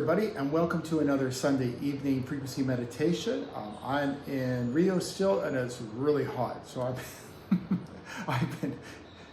everybody, and welcome to another Sunday evening frequency meditation. I'm in Rio still, and it's really hot, so I've been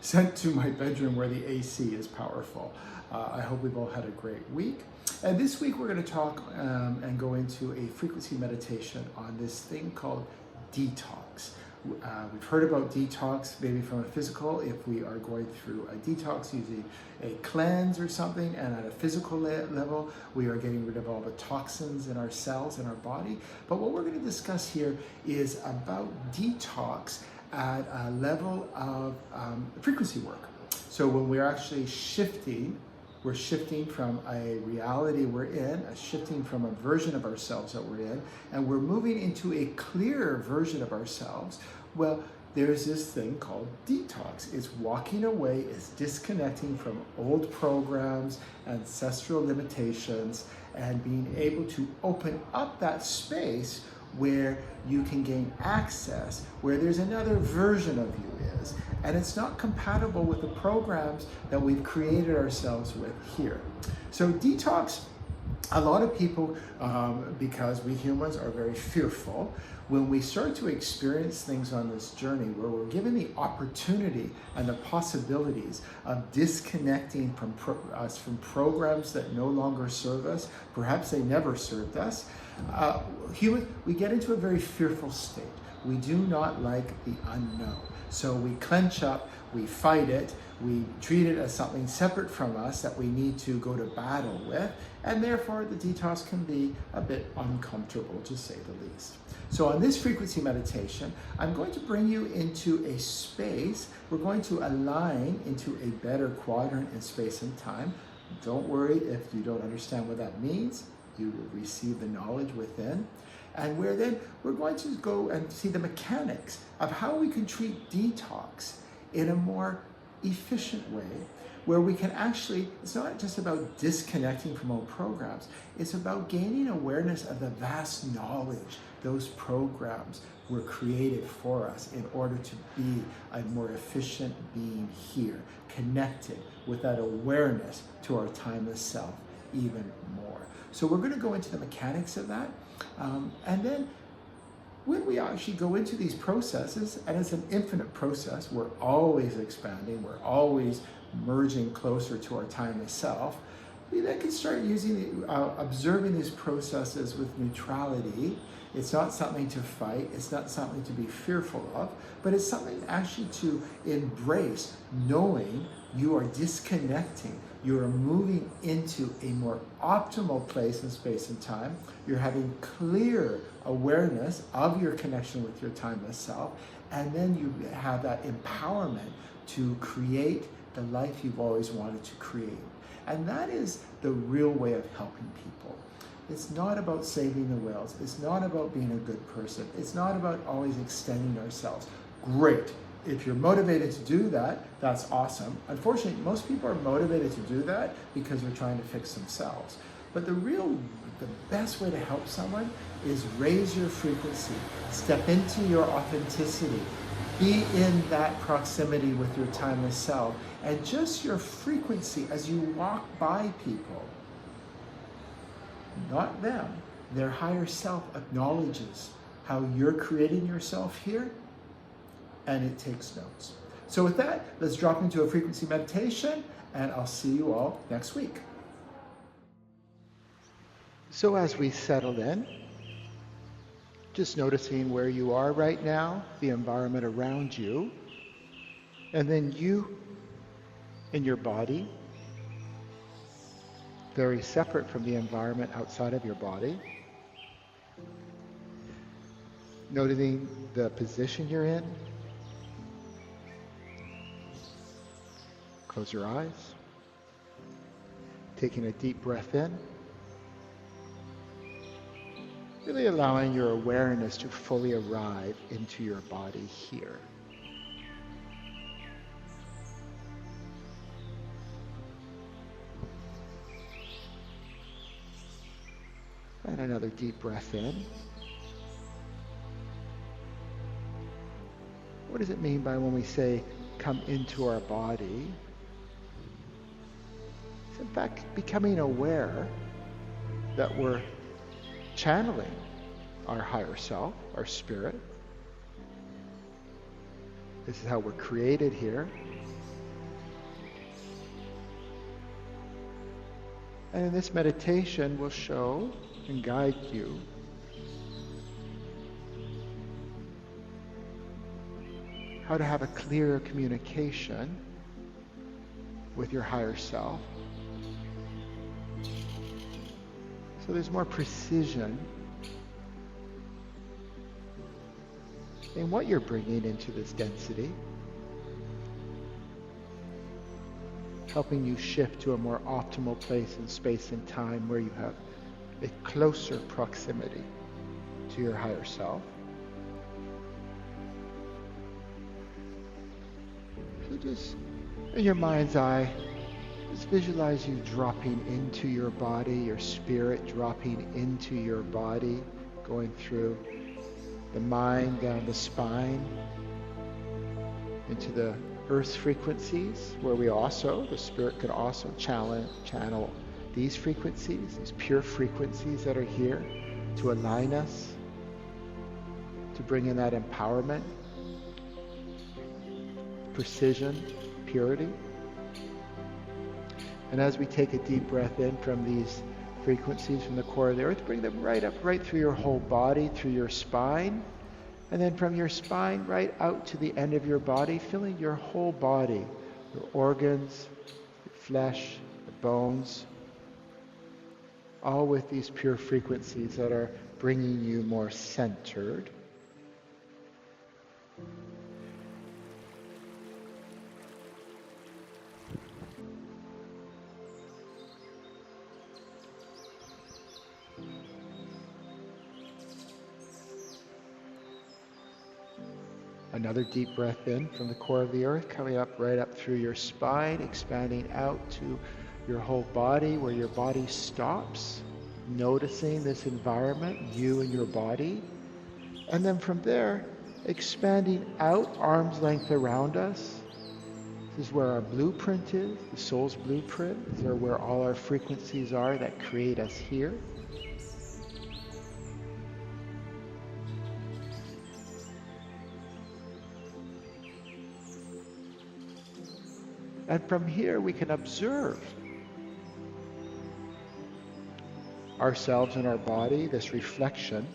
sent to my bedroom where the AC is powerful. I hope we've all had a great week. And this week we're going to talk and go into a frequency meditation on this thing called detox. We've heard about detox maybe from a physical, if we are going through a detox using a cleanse or something, and at a physical level we are getting rid of all the toxins in our cells in our body. But what we're going to discuss here is about detox at a level of frequency work. So when we're actually shifting, we're shifting from a reality we're in, shifting from a version of ourselves that we're in, and we're moving into a clearer version of ourselves. Well, there's this thing called detox. It's walking away, it's disconnecting from old programs, ancestral limitations, and being able to open up that space where you can gain access, where there's another version of you is, and it's not compatible with the programs that we've created ourselves with here. So detox, a lot of people, because we humans are very fearful, when we start to experience things on this journey where we're given the opportunity and the possibilities of disconnecting from us from programs that no longer serve us, perhaps they never served us, we get into a very fearful state. We do not like the unknown. So we clench up, we fight it, we treat it as something separate from us that we need to go to battle with, and therefore the detox can be a bit uncomfortable, to say the least. So on this frequency meditation, I'm going to bring you into a space. We're going to align into a better quadrant in space and time. Don't worry if you don't understand what that means. You will receive the knowledge within. And where then we're going to go and see the mechanics of how we can treat detox in a more efficient way, where we can actually, it's not just about disconnecting from old programs, it's about gaining awareness of the vast knowledge those programs were created for us in order to be a more efficient being here, connected with that awareness to our timeless self even more. So we're going to go into the mechanics of that, and then when we actually go into these processes, and it's an infinite process, we're always expanding, we're always merging closer to our timeless self, we then can start using, observing these processes with neutrality. It's not something to fight, it's not something to be fearful of, but it's something actually to embrace, knowing you are disconnecting. You are moving into a more optimal place in space and time. You're having clear awareness of your connection with your timeless self, and then you have that empowerment to create the life you've always wanted to create. And that is the real way of helping people. It's not about saving the whales. It's not about being a good person. It's not about always extending ourselves. Great. If you're motivated to do that, that's awesome. Unfortunately, most people are motivated to do that because they're trying to fix themselves. But the best way to help someone is raise your frequency, step into your authenticity, be in that proximity with your timeless self, and just your frequency as you walk by people, not them, their higher self acknowledges how you're creating yourself here, and it takes notes. So with that, let's drop into a frequency meditation, and I'll see you all next week. So as we settle in, just noticing where you are right now, the environment around you, and then you in your body, very separate from the environment outside of your body. Noticing the position you're in. Close your eyes. Taking a deep breath in. Really allowing your awareness to fully arrive into your body here. And another deep breath in. What does it mean by when we say come into our body? It's in fact becoming aware that we're channeling our higher self, our spirit. This is how we're created here. And in this meditation, we'll show and guide you how to have a clearer communication with your higher self. So there's more precision in what you're bringing into this density, helping you shift to a more optimal place in space and time where you have a closer proximity to your higher self. So just in your mind's eye, just visualize you dropping into your body, your spirit dropping into your body, going through the mind, down the spine, into the earth frequencies, where the spirit could also channel these frequencies, these pure frequencies that are here to align us, to bring in that empowerment, precision, purity. And as we take a deep breath in from these frequencies from the core of the earth, bring them right up, right through your whole body, through your spine, and then from your spine right out to the end of your body, filling your whole body, your organs, your flesh, the bones, all with these pure frequencies that are bringing you more centered. Another deep breath in from the core of the earth, coming up right up through your spine, expanding out to your whole body, where your body stops, noticing this environment, you and your body. And then from there, expanding out, arm's length around us. This is where our blueprint is, the soul's blueprint. These are where all our frequencies are that create us here. And from here we can observe ourselves and our body, this reflection.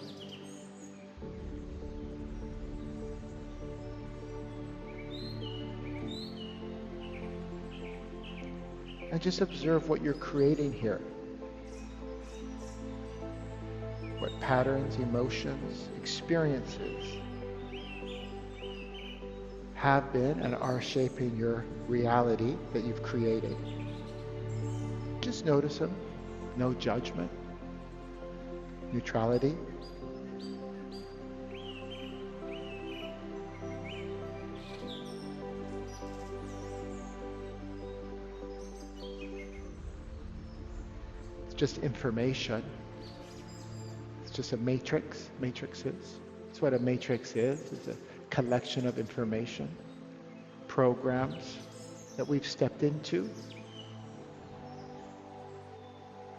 And just observe what you're creating here. What patterns, emotions, experiences have been and are shaping your reality that you've created. Just notice them. No judgment. Neutrality. It's just information. It's just a matrix. Matrices. That's what a matrix is. It's a collection of information, programs that we've stepped into.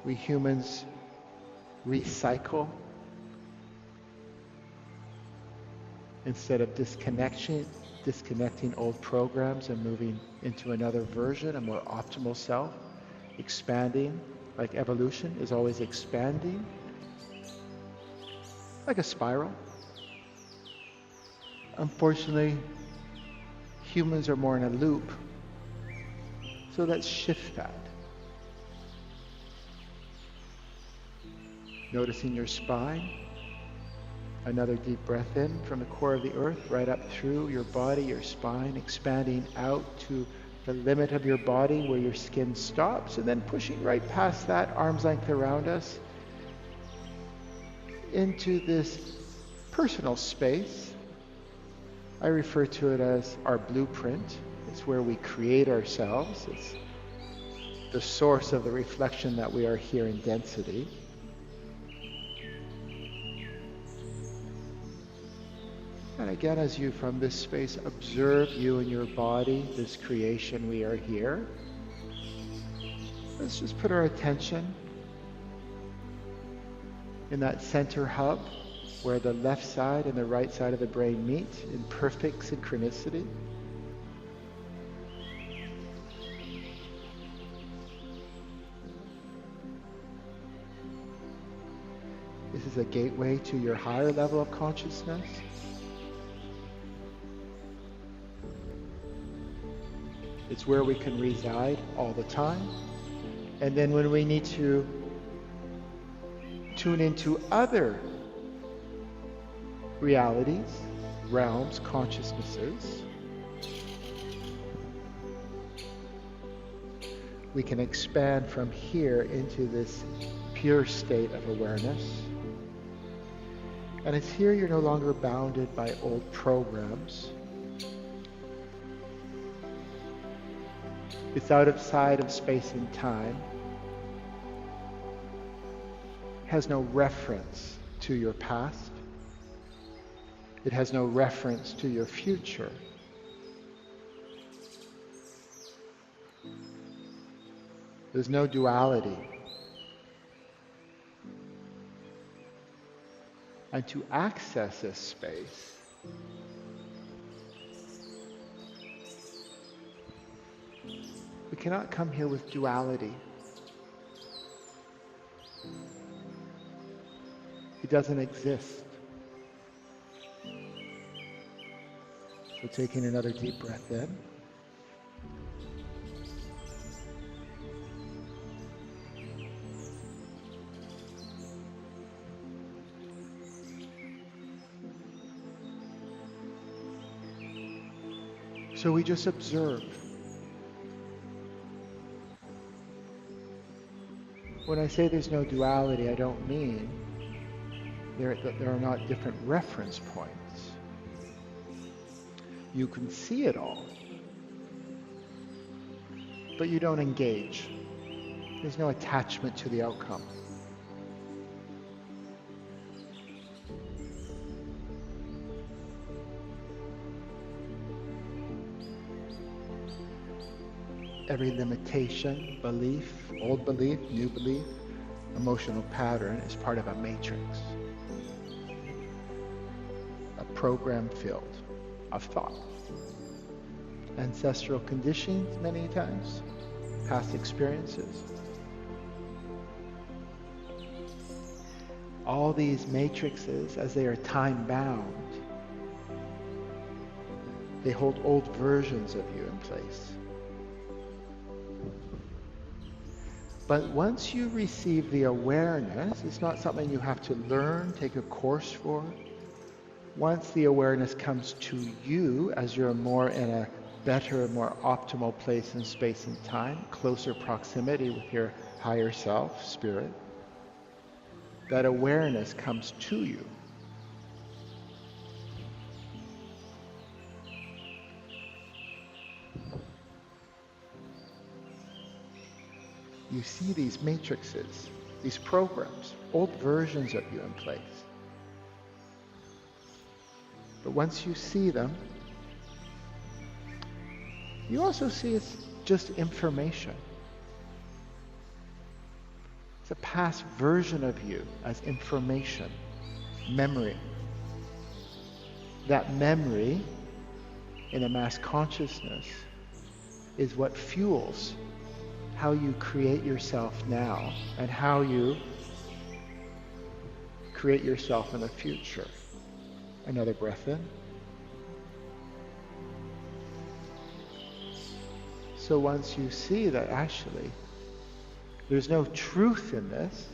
We humans recycle instead of disconnecting old programs and moving into another version, a more optimal self, expanding, like evolution is always expanding, like a spiral. Unfortunately, humans are more in a loop. So let's shift that. Noticing your spine. Another deep breath in from the core of the earth, right up through your body, your spine, expanding out to the limit of your body where your skin stops, and then pushing right past that, arm's length around us, into this personal space. I refer to it as our blueprint. It's where we create ourselves. It's the source of the reflection that we are here in density. And again, as you from this space observe you and your body, this creation we are here, let's just put our attention in that center hub where the left side and the right side of the brain meet in perfect synchronicity. This is a gateway to your higher level of consciousness. It's where we can reside all the time. And then when we need to tune into other realities, realms, consciousnesses, we can expand from here into this pure state of awareness. And it's here you're no longer bounded by old programs. It's outside of space and time. Has no reference to your past. It has no reference to your future. There's no duality. And to access this space, we cannot come here with duality. It doesn't exist. So taking another deep breath in. So we just observe. When I say there's no duality, I don't mean there are not different reference points. You can see it all, but you don't engage. There's no attachment to the outcome. Every limitation, belief, old belief, new belief, emotional pattern is part of a matrix. A program field of thought. Ancestral conditions many times, past experiences. All these matrices, as they are time bound, they hold old versions of you in place. But once you receive the awareness, it's not something you have to learn, take a course for. Once the awareness comes to you as you're more in a better, more optimal place in space and time, closer proximity with your higher self, spirit, that awareness comes to you. You see these matrices, these programs, old versions of you in place. But once you see them, you also see it's just information. It's a past version of you as information, memory. That memory in a mass consciousness is what fuels how you create yourself now and how you create yourself in the future. Another breath in. So once you see that actually there's no truth in this,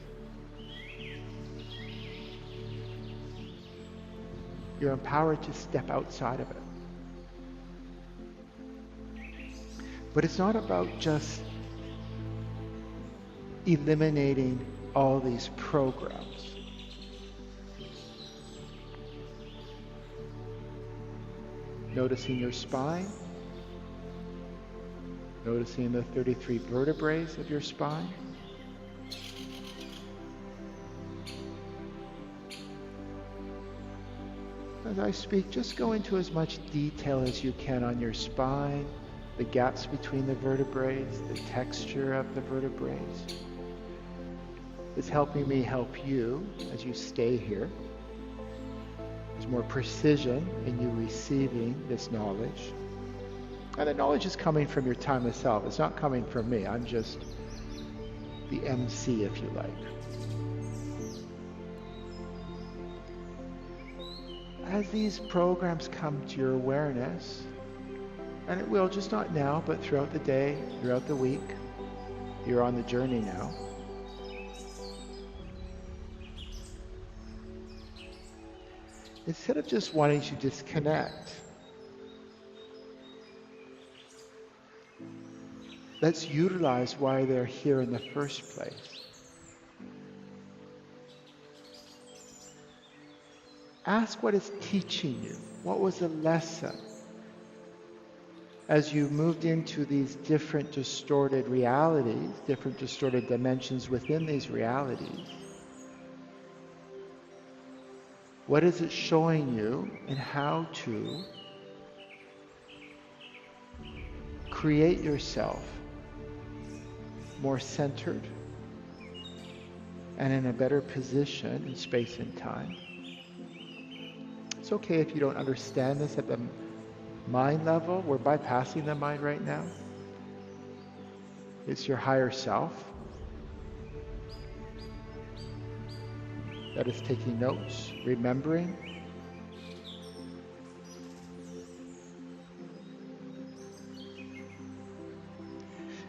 you're empowered to step outside of it. But it's not about just eliminating all these programs. Noticing your spine, noticing the 33 vertebrae of your spine. As I speak, just go into as much detail as you can on your spine, the gaps between the vertebrae, the texture of the vertebrae. It's helping me help you as you stay here. There's more precision in you receiving this knowledge. And the knowledge is coming from your timeless self. It's not coming from me. I'm just the MC, if you like. As these programs come to your awareness, and it will, just not now, but throughout the day, throughout the week, you're on the journey now. Instead of just wanting to disconnect, let's utilize why they're here in the first place. Ask what it's teaching you. What was the lesson? As you moved into these different distorted realities, different distorted dimensions within these realities, what is it showing you and how to create yourself more centered and in a better position in space and time? It's okay if you don't understand this at the mind level. We're bypassing the mind right now. It's your higher self that is taking notes, remembering.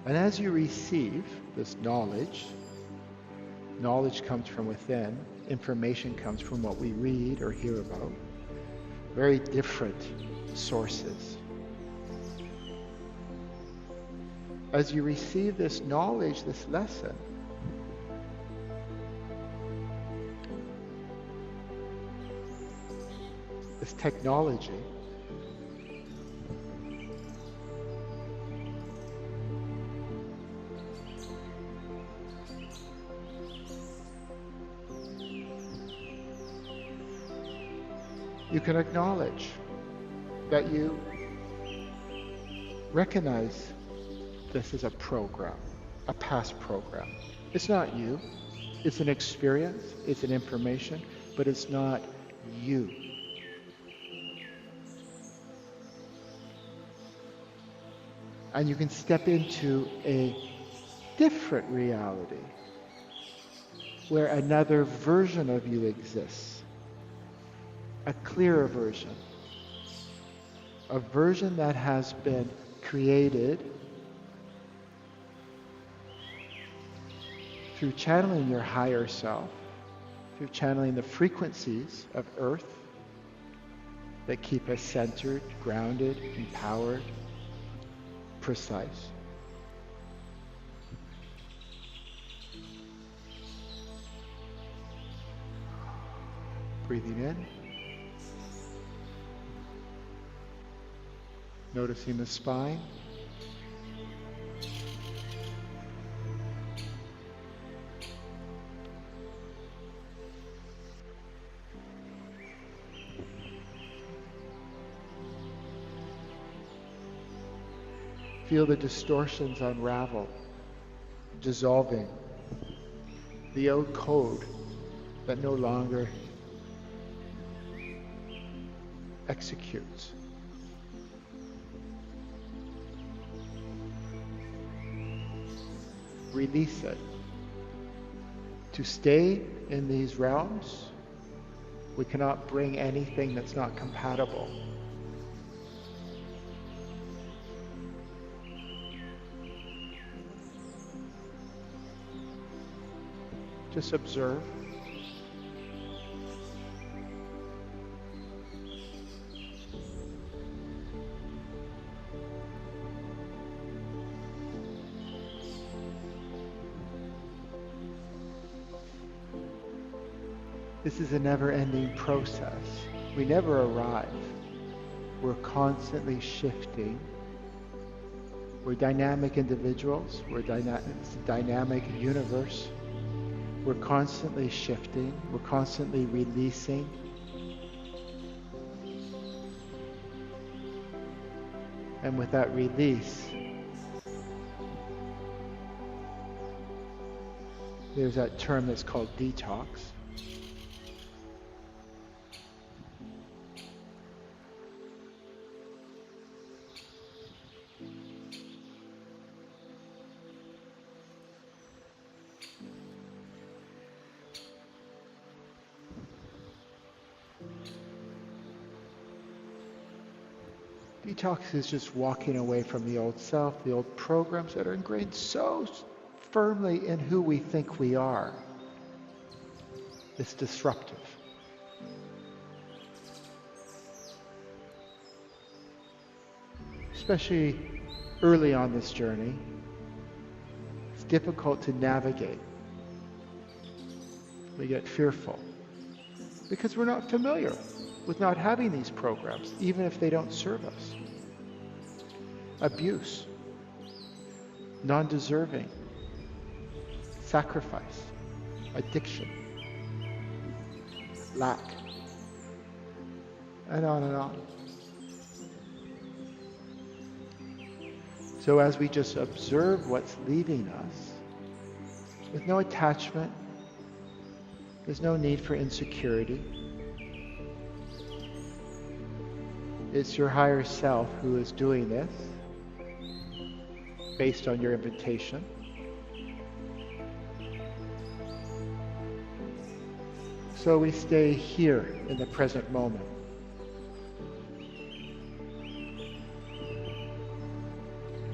And as you receive this knowledge, knowledge comes from within, information comes from what we read or hear about. Very different sources. As you receive this knowledge, this lesson, this technology, you can acknowledge that you recognize this as a program, a past program. It's not you. It's an experience, it's an information, but it's not you. And you can step into a different reality where another version of you exists. A clearer version. A version that has been created through channeling your higher self, through channeling the frequencies of Earth that keep us centered, grounded, empowered, precise. Breathing in. Noticing the spine. Feel the distortions unravel, dissolving. The old code that no longer executes. Release it. To stay in these realms, we cannot bring anything that's not compatible. Just observe. This is a never-ending process. We never arrive. We're constantly shifting. We're dynamic individuals. It's a dynamic universe. We're constantly shifting. We're constantly releasing. And with that release, There's that term that's called detox. Detox is just walking away from the old self, the old programs that are ingrained so firmly in who we think we are. It's disruptive. Especially early on this journey, it's difficult to navigate. We get fearful because we're not familiar with not having these programs, even if they don't serve us. Abuse, non-deserving, sacrifice, addiction, lack, and on and on. So as we just observe what's leaving us, with no attachment, there's no need for insecurity. It's your higher self who is doing this based on your invitation. So we stay here in the present moment.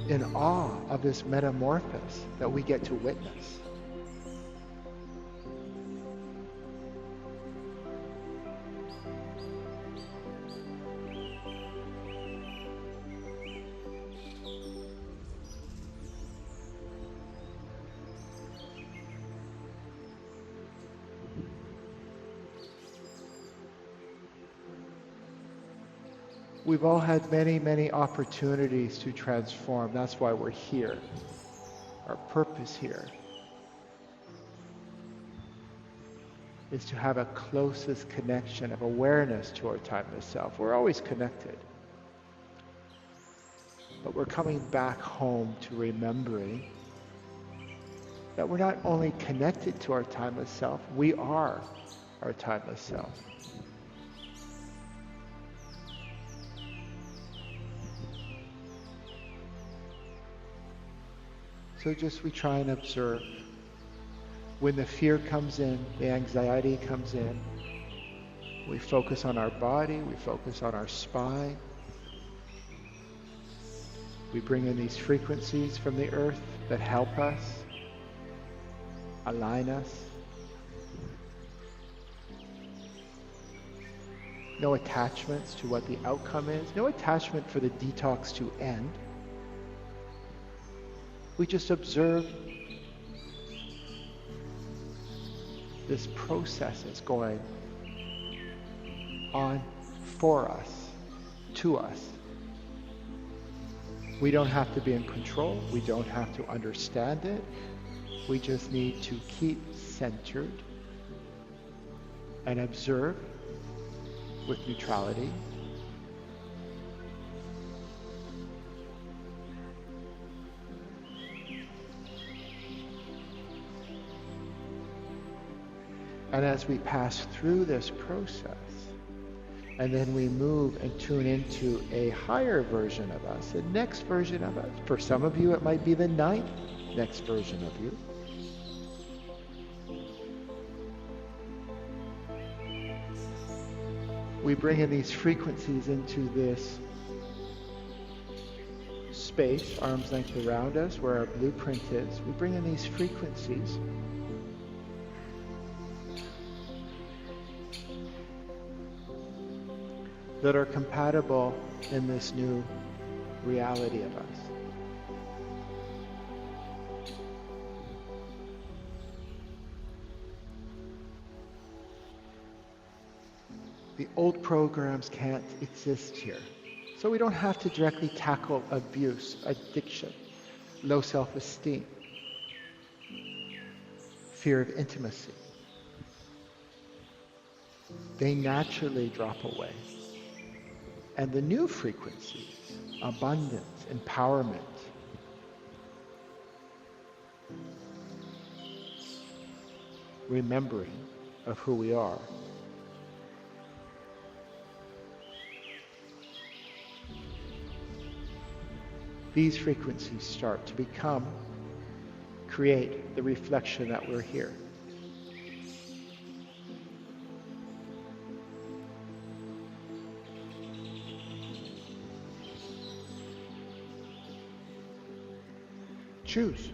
In awe of this metamorphosis that we get to witness. We've all had many, many opportunities to transform. That's why we're here. Our purpose here is to have a closest connection of awareness to our timeless self. We're always connected. But we're coming back home to remembering that we're not only connected to our timeless self, we are our timeless self. So just we try and observe. When the fear comes in, the anxiety comes in, we focus on our body, we focus on our spine. We bring in these frequencies from the earth that help us, align us. No attachments to what the outcome is. No attachment for the detox to end. We just observe this process is going on for us, to us. We don't have to be in control. We don't have to understand it. We just need to keep centered and observe with neutrality. And as we pass through this process, and then we move and tune into a higher version of us, the next version of us. For some of you, it might be the ninth next version of you. We bring in these frequencies into this space, arm's length around us, where our blueprint is. We bring in these frequencies. That are compatible in this new reality of us. The old programs can't exist here. So we don't have to directly tackle abuse, addiction, low self-esteem, fear of intimacy. They naturally drop away. And the new frequencies, abundance, empowerment, remembering of who we are. These frequencies start to create the reflection that we're here. Choose.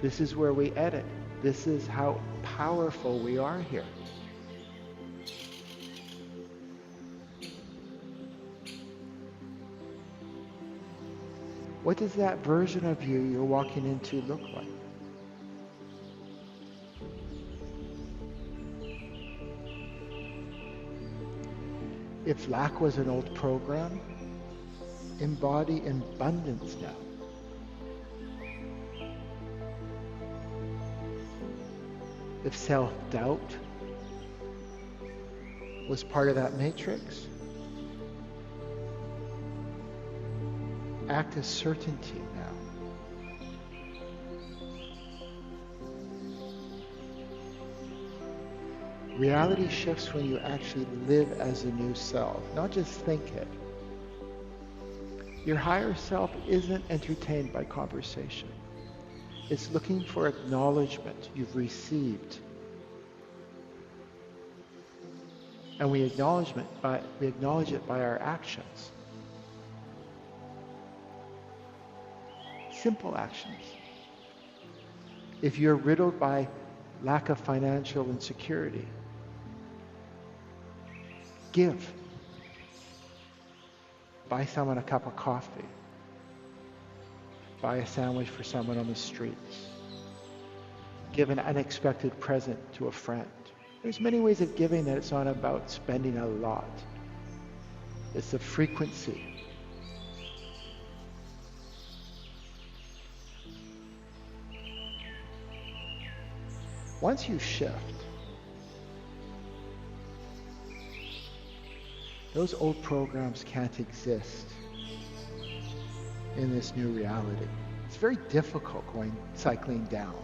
This is where we edit. This is how powerful we are here. What does that version of you you're walking into look like? If lack was an old program, embody abundance now. If self-doubt was part of that matrix, act as certainty now. Reality shifts when you actually live as a new self, not just think it. Your higher self isn't entertained by conversation. It's looking for acknowledgement you've received. And we acknowledge it by our actions. Simple actions. If you're riddled by lack of financial insecurity, give. Buy someone a cup of coffee. Buy a sandwich for someone on the streets. Give an unexpected present to a friend. There's many ways of giving that it's not about spending a lot. It's the frequency. Once you shift, those old programs can't exist in this new reality. It's very difficult cycling down.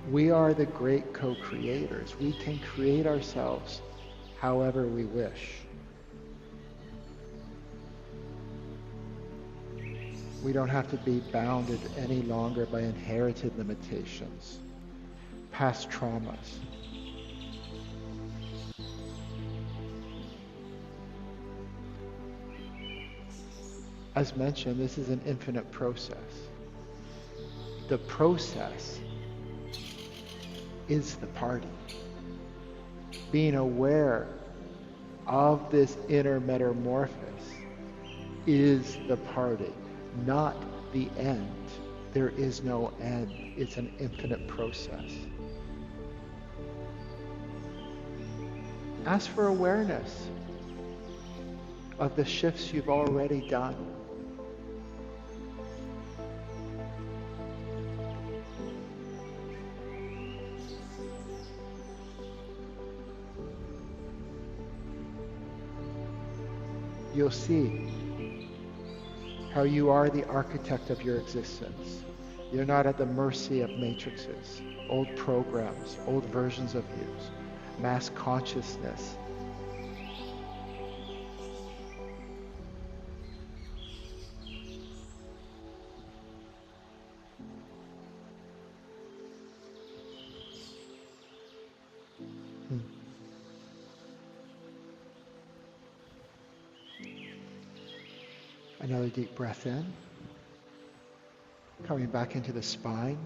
We are the great co-creators. We can create ourselves however we wish. We don't have to be bounded any longer by inherited limitations, past traumas. As mentioned, this is an infinite process. The process is the party. Being aware of this inner metamorphosis is the party, not the end. There is no end. It's an infinite process. Ask for awareness of the shifts you've already done. You'll see how you are the architect of your existence. You're not at the mercy of matrices, old programs, old versions of you, mass consciousness. Another deep breath in, coming back into the spine.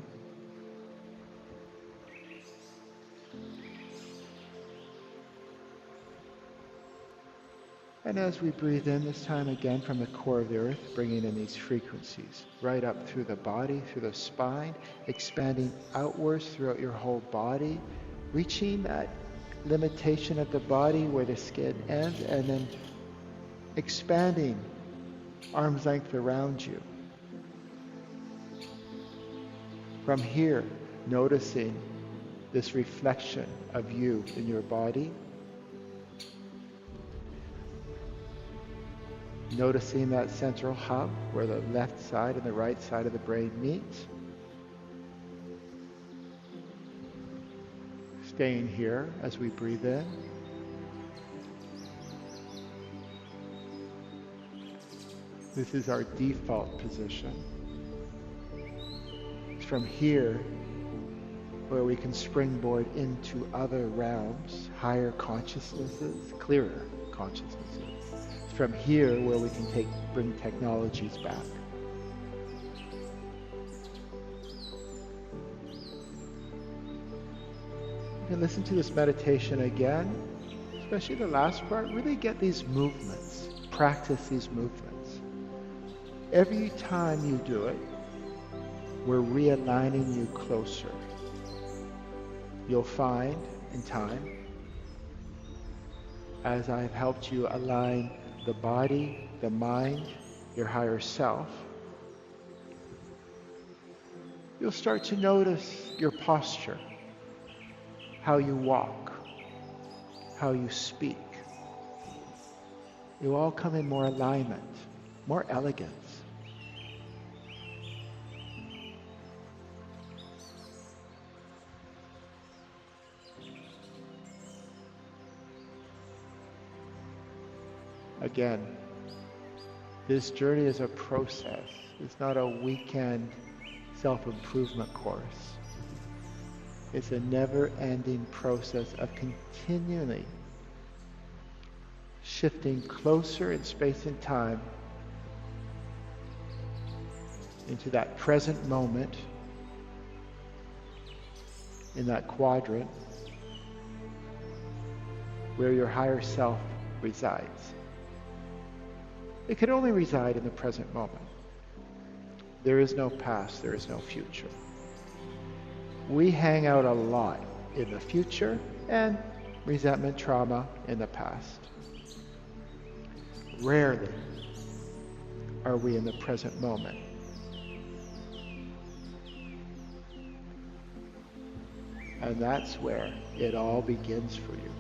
And as we breathe in this time again from the core of the earth, bringing in these frequencies right up through the body, through the spine, expanding outwards throughout your whole body, reaching that limitation of the body where the skin ends, and then expanding arm's length around you. From here, noticing this reflection of you in your body. Noticing that central hub where the left side and the right side of the brain meet. Staying here as we breathe in. This is our default position. It's from here where we can springboard into other realms, higher consciousnesses, clearer consciousnesses. It's from here where we can bring technologies back. You can listen to this meditation again, especially the last part. Really get these movements, practice these movements. Every time you do it, we're realigning you closer. You'll find in time, as I've helped you align the body, the mind, your higher self, you'll start to notice your posture, how you walk, how you speak. It will all come in more alignment, more elegance. Again, this journey is a process. It's not a weekend self-improvement course. It's a never-ending process of continually shifting closer in space and time into that present moment, in that quadrant where your higher self resides. It can only reside in the present moment. There is no past, there is no future. We hang out a lot in the future and resentment, trauma in the past. Rarely are we in the present moment. And that's where it all begins for you.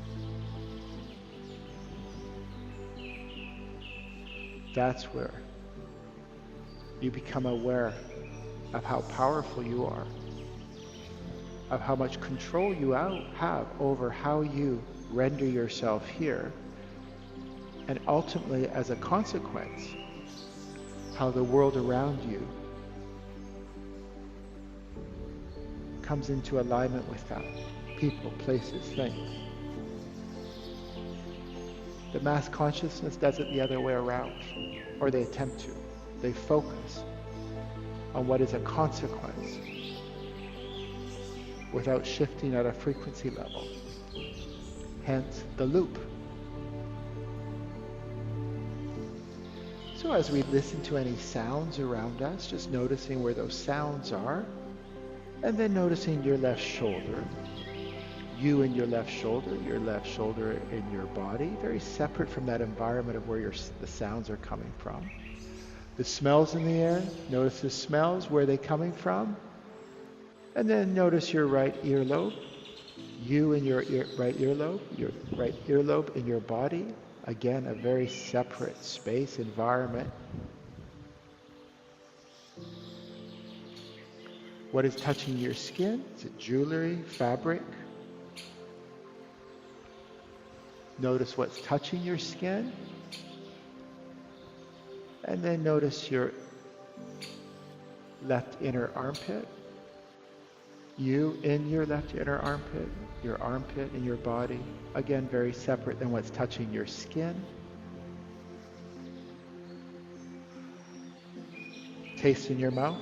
That's where you become aware of how powerful you are, of how much control you have over how you render yourself here, and ultimately, as a consequence, how the world around you comes into alignment with that. People, places, things. The mass consciousness does it the other way around, or they attempt to. They focus on what is a consequence without shifting at a frequency level. Hence the loop. So as we listen to any sounds around us, just noticing where those sounds are, and then noticing your left shoulder. You and your left shoulder in your body, very separate from that environment of where the sounds are coming from. The smells in the air, notice the smells, where they're coming from. And then notice your right earlobe. You and your right earlobe in your body. Again, a very separate space, environment. What is touching your skin? Is it jewelry, fabric? Notice what's touching your skin. And then notice your left inner armpit. You in your left inner armpit, your armpit in your body. Again, very separate than what's touching your skin. Taste in your mouth.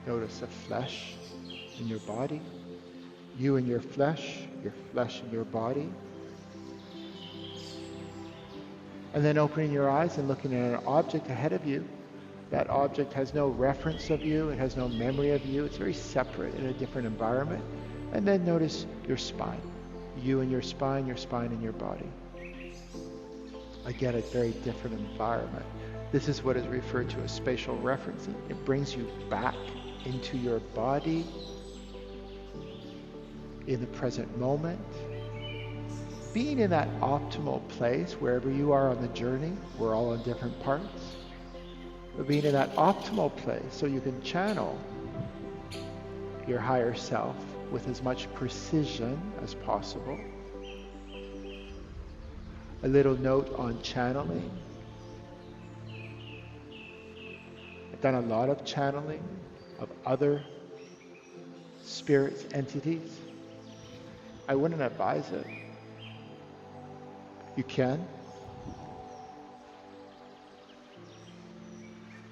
Notice the flesh in your body. You and your flesh in your body. And then opening your eyes and looking at an object ahead of you. That object has no reference of you, it has no memory of you, it's very separate in a different environment. And then notice your spine. You and your spine in your body. Again, a very different environment. This is what is referred to as spatial referencing. It brings you back into your body in the present moment. Being in that optimal place, wherever you are on the journey, we're all on different parts, but being in that optimal place so you can channel your higher self with as much precision as possible. A little note on channeling. I've done a lot of channeling of other spirits, entities. I wouldn't advise it. You can.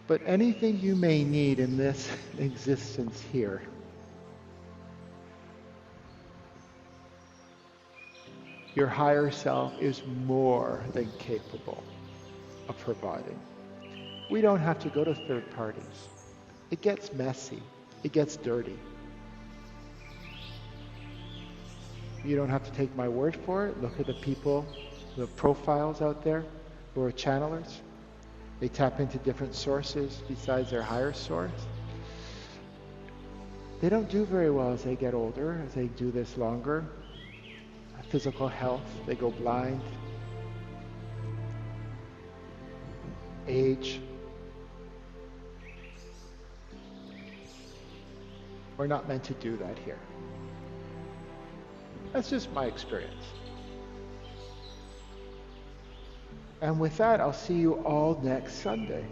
But anything you may need in this existence here, your higher self is more than capable of providing. We don't have to go to third parties. It gets messy. It gets dirty. You don't have to take my word for it. Look at the people, the profiles out there who are channelers. They tap into different sources besides their higher source. They don't do very well as they get older, as they do this longer. Physical health, they go blind. Age. We're not meant to do that here. That's just my experience. And with that, I'll see you all next Sunday.